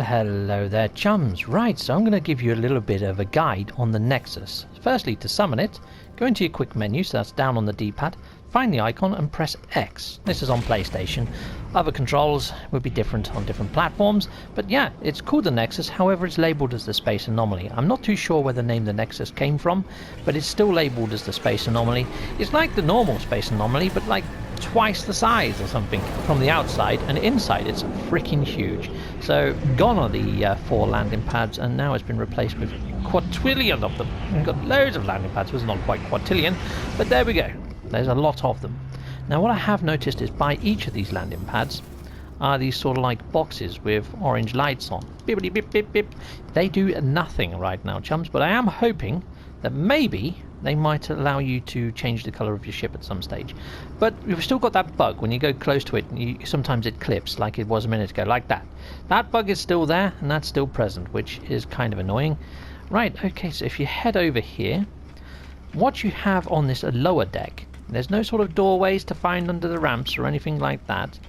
hello there, chums. Right, so I'm going to give you a little bit of a guide on the Nexus. Firstly, to summon it, go into your quick menu, so that's down on the D-pad, find the icon and press X. This is on PlayStation. Other controls would be different on different platforms, but yeah, it's called the Nexus, however it's labelled as the Space Anomaly. I'm not too sure where the name the Nexus came from, but it's still labelled as the Space Anomaly. It's like the normal Space Anomaly, but like twice the size or something from the outside, and inside it's freaking huge. So gone are the 4 landing pads, and now it's been replaced with quadrillion of them. We've got loads of landing pads, so it's not quite quadrillion, but there we go. There's a lot of them. Now what I have noticed is by each of these landing pads are these sort of like boxes with orange lights on. Bippity bip bip bip. They do nothing right now, chums, but I am hoping that maybe they might allow you to change the colour of your ship at some stage. But we've still got that bug. When you go close to it, sometimes it clips like it was a minute ago, like that. That bug is still there, and that's still present, which is kind of annoying. Right, okay, so if you head over here, what you have on this lower deck, there's no sort of doorways to find under the ramps or anything like that.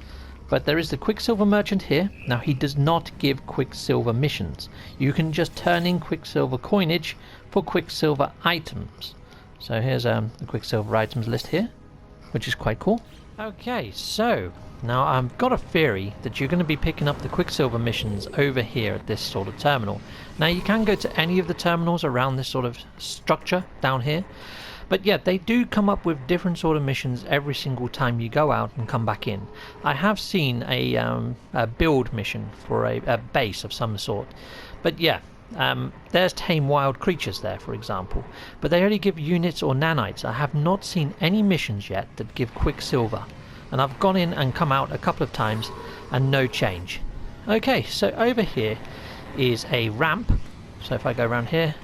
But there is the Quicksilver Merchant here. Now he does not give Quicksilver missions. You can just turn in Quicksilver coinage for Quicksilver items. So here's the Quicksilver items list here, which is quite cool. Okay, so now I've got a theory that you're going to be picking up the Quicksilver missions over here at this sort of terminal. Now you can go to any of the terminals around this sort of structure down here. But yeah, they do come up with different sort of missions every single time you go out and come back in. I have seen a build mission for a base of some sort. But yeah, there's tame wild creatures there, for example. But they only give units or nanites. I have not seen any missions yet that give Quicksilver. And I've gone in and come out a couple of times and no change. Okay, so over here is a ramp. So if I go around here,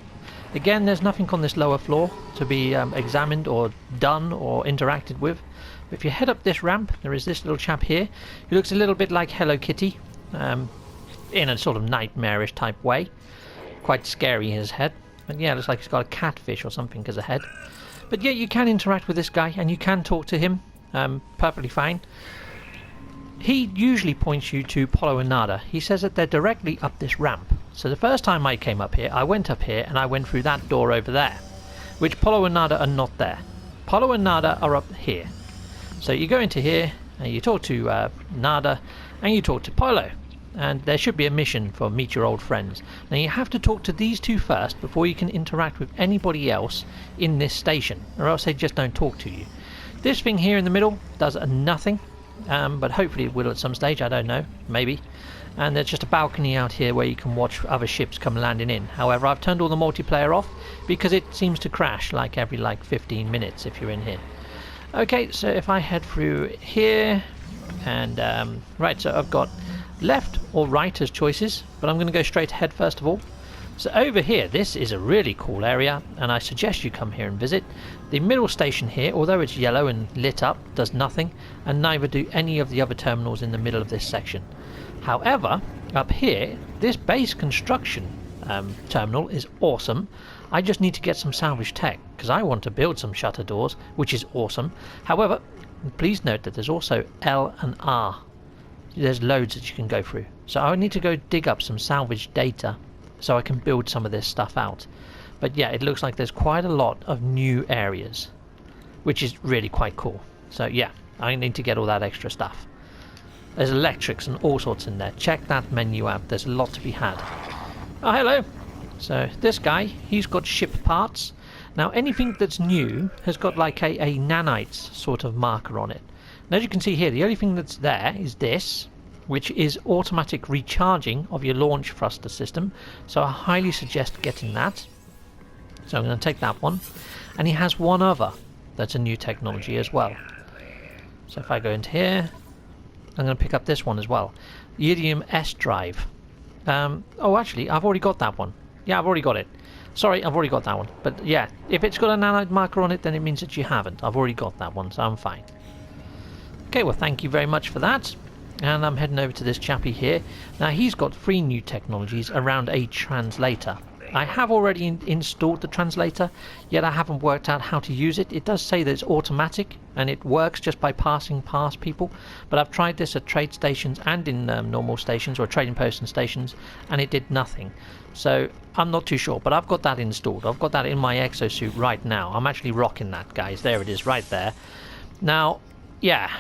again, there's nothing on this lower floor to be examined or done or interacted with. But if you head up this ramp, there is this little chap here who looks a little bit like Hello Kitty, in a sort of nightmarish type way. Quite scary, his head. But yeah, looks like he's got a catfish or something as a head. But yeah, you can interact with this guy and you can talk to him perfectly fine. He usually points you to Polo and Nada. He says that they're directly up this ramp. So the first time I came up here, I went up here and I went through that door over there, which Polo and Nada are not there. Polo and Nada are up here. So you go into here and you talk to Nada and you talk to Polo, and there should be a mission for meet your old friends. Now you have to talk to these two first before you can interact with anybody else in this station, or else they just don't talk to you. This thing here in the middle does nothing. But hopefully it will at some stage, I don't know, maybe. And there's just a balcony out here where you can watch other ships come landing in. However, I've turned all the multiplayer off because it seems to crash like every 15 minutes if you're in here. Okay, so if I head through here, and right, so I've got left or right as choices, but I'm going to go straight ahead first of all. So over here, this is a really cool area, and I suggest you come here and visit. The middle station here, although it's yellow and lit up, does nothing, and neither do any of the other terminals in the middle of this section. However, up here, this base construction terminal is awesome. I just need to get some salvage tech, because I want to build some shutter doors, which is awesome. However, please note that there's also L and R. There's loads that you can go through. So I need to go dig up some salvage data so I can build some of this stuff out. But yeah, it looks like there's quite a lot of new areas, which is really quite cool. So yeah, I need to get all that extra stuff. There's electrics and all sorts in there. Check that menu out, there's a lot to be had. Oh, hello! So this guy, he's got ship parts. Now anything that's new has got like a nanites sort of marker on it. And as you can see here, the only thing that's there is this, which is automatic recharging of your launch thruster system. So I highly suggest getting that. So I'm going to take that one. And he has one other that's a new technology as well. So if I go into here, I'm going to pick up this one as well. The Iridium S drive. Oh, actually, I've already got that one. Yeah, I've already got it. Sorry, I've already got that one. But yeah, if it's got a nanite marker on it, then it means that you haven't. I've already got that one, so I'm fine. Okay, well, thank you very much for that. And I'm heading over to this chappy here. Now he's got 3 new technologies around a translator. I have already installed the translator, yet I haven't worked out how to use it. It does say that it's automatic and it works just by passing past people, but I've tried this at trade stations and in normal stations or trading posts and stations, and it did nothing. So I'm not too sure, but I've got that installed. I've got that in my exosuit right now. I'm actually rocking that, guys. There it is right there. Now, yeah,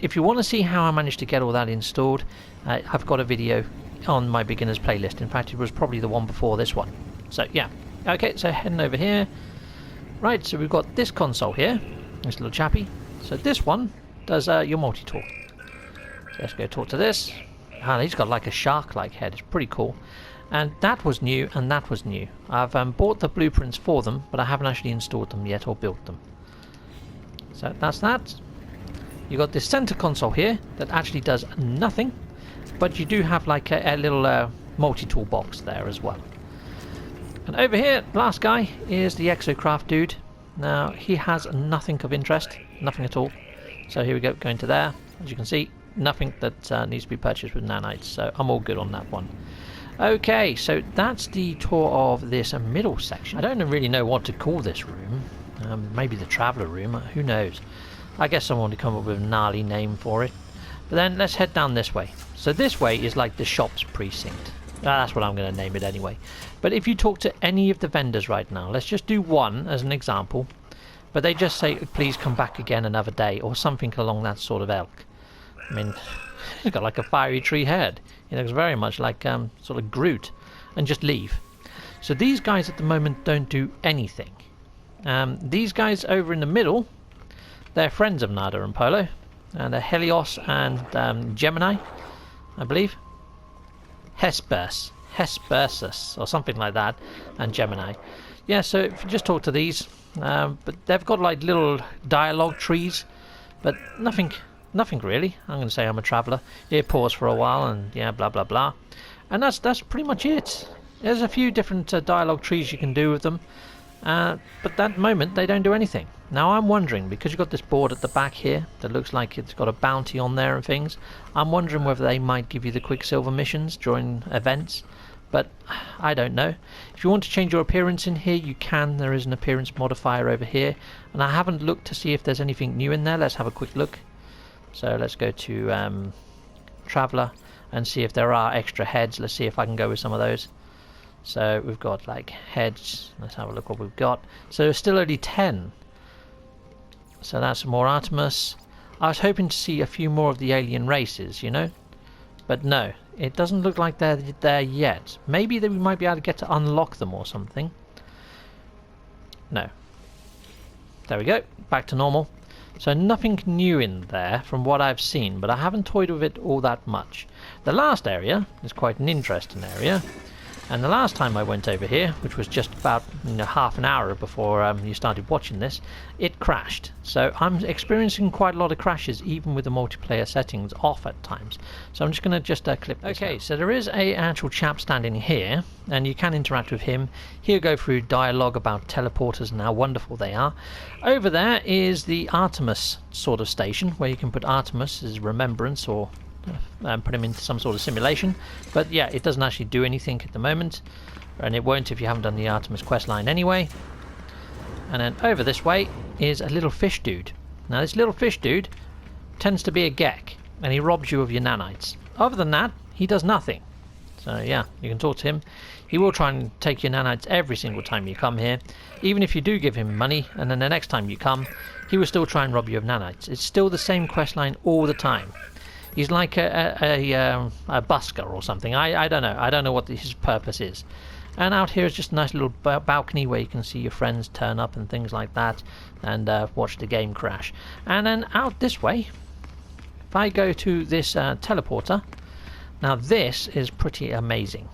if you want to see how I managed to get all that installed, I've got a video on my beginners playlist. In fact, it was probably the one before this one. So yeah, okay, so heading over here. Right, so we've got this console here, this little chappy. So this one does your multi-talk. So let's go talk to this. Ah, he's got like a shark-like head. It's pretty cool. And that was new, and that was new. I've bought the blueprints for them, but I haven't actually installed them yet or built them. So that's that. You got this center console here that actually does nothing, but you do have like a little multi-tool box there as well. And over here, last guy is the Exocraft dude. Now he has nothing of interest, nothing at all. So here we go, going to there. As you can see, nothing that needs to be purchased with nanites. So I'm all good on that one. Okay, so that's the tour of this middle section. I don't really know what to call this room. Maybe the traveller room. Who knows? I guess someone would come up with a gnarly name for it. But then let's head down this way. So this way is like the shop's precinct. That's what I'm going to name it anyway. But if you talk to any of the vendors right now, let's just do one as an example, but they just say, please come back again another day, or something along that sort of ilk. I mean, he's got like a fiery tree head. He looks very much like sort of Groot, and just leave. So these guys at the moment don't do anything. These guys over in the middle, they're friends of Nada and Polo, and they're Helios and Gemini, I believe. Hesperus or something like that, and Gemini. Yeah, so if you just talk to these, but they've got like little dialogue trees, but nothing really. I'm going to say I'm a traveller. Yeah, pause for a while and yeah, blah blah blah, and that's pretty much it. There's a few different dialogue trees you can do with them, but at that moment they don't do anything. Now I'm wondering, because you've got this board at the back here that looks like it's got a bounty on there and things, I'm wondering whether they might give you the Quicksilver missions during events, but I don't know. If you want to change your appearance in here, you can. There is an appearance modifier over here, and I haven't looked to see if there's anything new in there. Let's have a quick look. So let's go to Traveller and see if there are extra heads. Let's see if I can go with some of those. So we've got like heads. Let's have a look what we've got. So there's still only 10. So that's more Artemis. I was hoping to see a few more of the alien races, you know, but no, it doesn't look like they're there yet. Maybe that we might be able to get to unlock them or something. No. There we go, back to normal. So nothing new in there from what I've seen, but I haven't toyed with it all that much. The last area is quite an interesting area. And the last time I went over here, which was just about half an hour before you started watching this, it crashed. So I'm experiencing quite a lot of crashes, even with the multiplayer settings off at times. So I'm just going to clip this out. So there is an actual chap standing here, and you can interact with him. He'll go through dialogue about teleporters and how wonderful they are. Over there is the Artemis sort of station, where you can put Artemis as remembrance or put him into some sort of simulation, but yeah, it doesn't actually do anything at the moment, and it won't if you haven't done the Artemis quest line anyway. And then over this way is a little fish dude. Now this little fish dude tends to be a geck, and he robs you of your nanites. Other than that, he does nothing. So yeah, you can talk to him. He will try and take your nanites every single time you come here. Even if you do give him money, and then the next time you come, he will still try and rob you of nanites. It's still the same quest line all the time. He's like a busker or something. I don't know. I don't know what his purpose is. And out here is just a nice little balcony where you can see your friends turn up and things like that, and watch the game crash. And then out this way, if I go to this teleporter, now this is pretty amazing.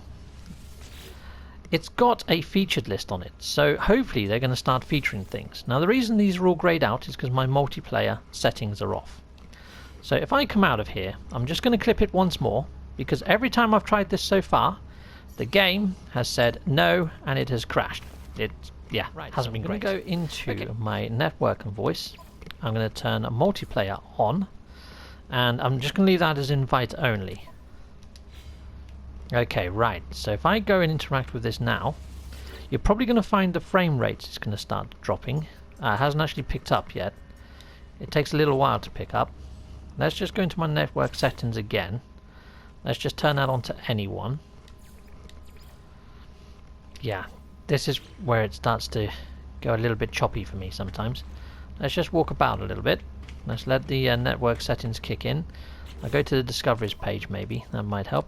It's got a featured list on it, so hopefully they're going to start featuring things. Now the reason these are all greyed out is because my multiplayer settings are off. So if I come out of here, I'm just going to clip it once more, because every time I've tried this so far, the game has said no and it has crashed. It hasn't been great. I'm going to go into my network and voice. I'm going to turn multiplayer on, and I'm just going to leave that as invite only. Okay, right. So if I go and interact with this now, you're probably going to find the frame rate is going to start dropping. It hasn't actually picked up yet. It takes a little while to pick up. Let's just go into my network settings again. Let's just turn that on to anyone. Yeah, this is where it starts to go a little bit choppy for me sometimes. Let's just walk about a little bit. Let's let the network settings kick in. I'll go to the discoveries page maybe, that might help.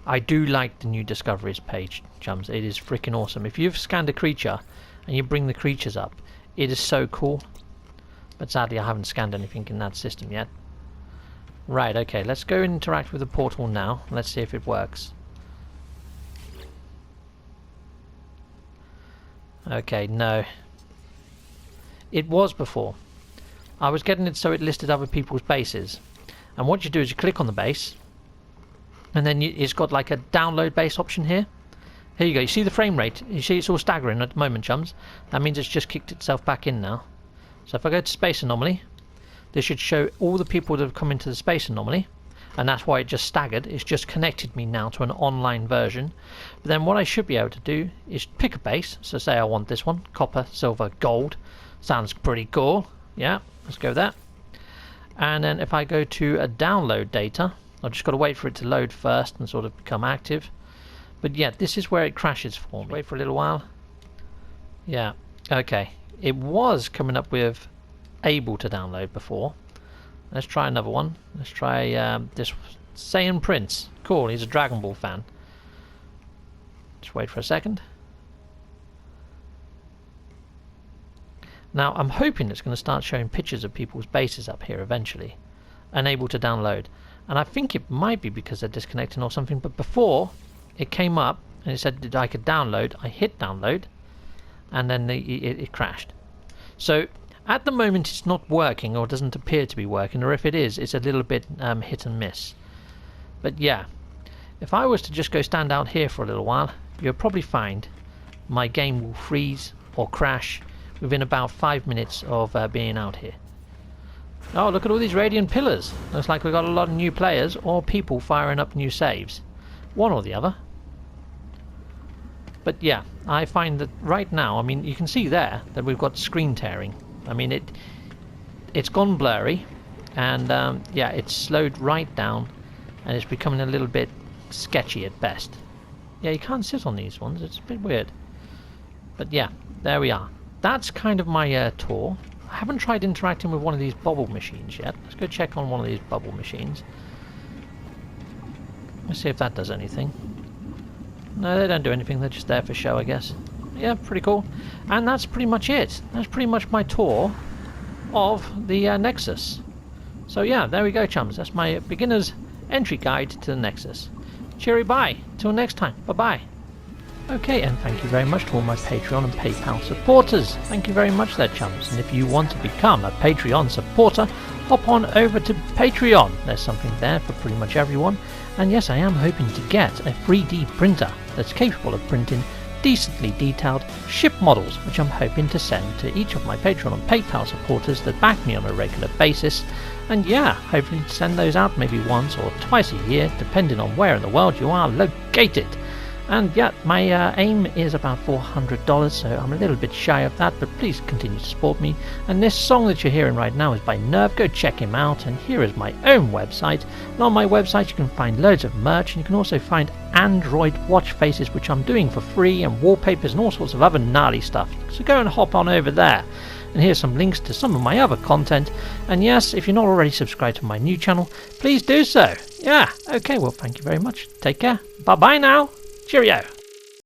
I do like the new discoveries page, chums. It is freaking awesome. If you've scanned a creature and you bring the creatures up, it is so cool. But sadly I haven't scanned anything in that system yet. Right, okay, let's go and interact with the portal now. Let's see if it works. Okay, no. It was before. I was getting it so it listed other people's bases. And what you do is you click on the base, and then it's got like a download base option here. Here you go, you see the frame rate? You see it's all staggering at the moment, chums. That means it's just kicked itself back in now. So if I go to space anomaly, this should show all the people that have come into the space anomaly, and that's why it just staggered. It's just connected me now to an online version. But then what I should be able to do is pick a base. So say I want this one, copper, silver, gold. Sounds pretty cool. Yeah, let's go there. And then if I go to a download data, I've just got to wait for it to load first and sort of become active. But yeah, this is where it crashes for me. Wait for a little while. Yeah, okay. It was coming up with able to download before. Let's try another one. Let's try this Saiyan Prince. Cool, he's a Dragon Ball fan. Just wait for a second. Now I'm hoping it's going to start showing pictures of people's bases up here eventually. Unable to download. And I think it might be because they're disconnecting or something, but before it came up and it said that I could download. I hit download and then it crashed. So at the moment it's not working, or doesn't appear to be working, or if it is, it's a little bit hit and miss. But yeah, if I was to just go stand out here for a little while, you'll probably find my game will freeze or crash within about 5 minutes of being out here. Oh, look at all these radiant pillars. Looks like we've got a lot of new players or people firing up new saves. One or the other. But yeah, I find that right now, I mean, you can see there that we've got screen tearing. I mean, it's gone blurry, and yeah, it's slowed right down, and it's becoming a little bit sketchy at best. Yeah, you can't sit on these ones. It's a bit weird. But yeah, there we are. That's kind of my tour. I haven't tried interacting with one of these bubble machines yet. Let's go check on one of these bubble machines. Let's see if that does anything. No, they don't do anything. They're just there for show, I guess. Yeah, pretty cool. And that's pretty much it. That's pretty much my tour of the Nexus. So yeah, there we go, chums. That's my beginner's entry guide to the Nexus. Cheery bye. Till next time. Bye-bye. Okay, and thank you very much to all my Patreon and PayPal supporters. Thank you very much there, chums. And if you want to become a Patreon supporter, hop on over to Patreon. There's something there for pretty much everyone. And yes, I am hoping to get a 3D printer that's capable of printing decently detailed ship models, which I'm hoping to send to each of my Patreon and PayPal supporters that back me on a regular basis. And yeah, hopefully send those out maybe once or twice a year, depending on where in the world you are located. And yeah, my aim is about $400, so I'm a little bit shy of that, but please continue to support me. And this song that you're hearing right now is by Nerve. Go check him out. And here is my own website. And on my website you can find loads of merch, and you can also find Android watch faces, which I'm doing for free, and wallpapers and all sorts of other gnarly stuff. So go and hop on over there. And here's some links to some of my other content. And yes, if you're not already subscribed to my new channel, please do so. Yeah, okay, well, thank you very much. Take care. Bye-bye now. Cheerio!